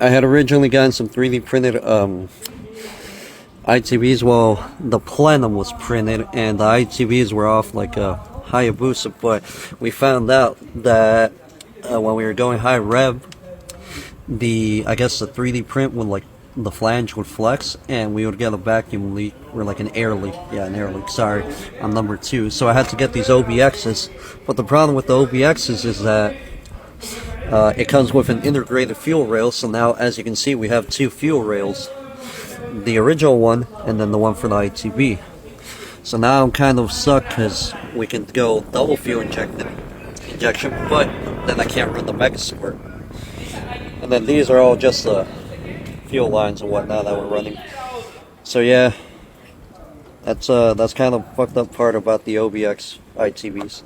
I had originally gotten some 3D printed ITBs. Well, the Plenum was printed and the ITBs were off like a Hayabusa, but we found out that when we were going high rev, I guess the 3D print would, like, the flange would flex and we would get a vacuum leak, or like an air leak. Yeah, an air leak, sorry, on number 2. So I had to get these OBXs, but the problem with the OBXs is that it comes with an integrated fuel rail. So now, as you can see, we have 2 fuel rails, the original one and then the one for the ITB. So now I'm kind of stuck because we can go double fuel injection, but then I can't run the MegaSquirt. And then these are all just the fuel lines and whatnot that we're running. So yeah, that's kind of fucked up part about the OBX ITBs.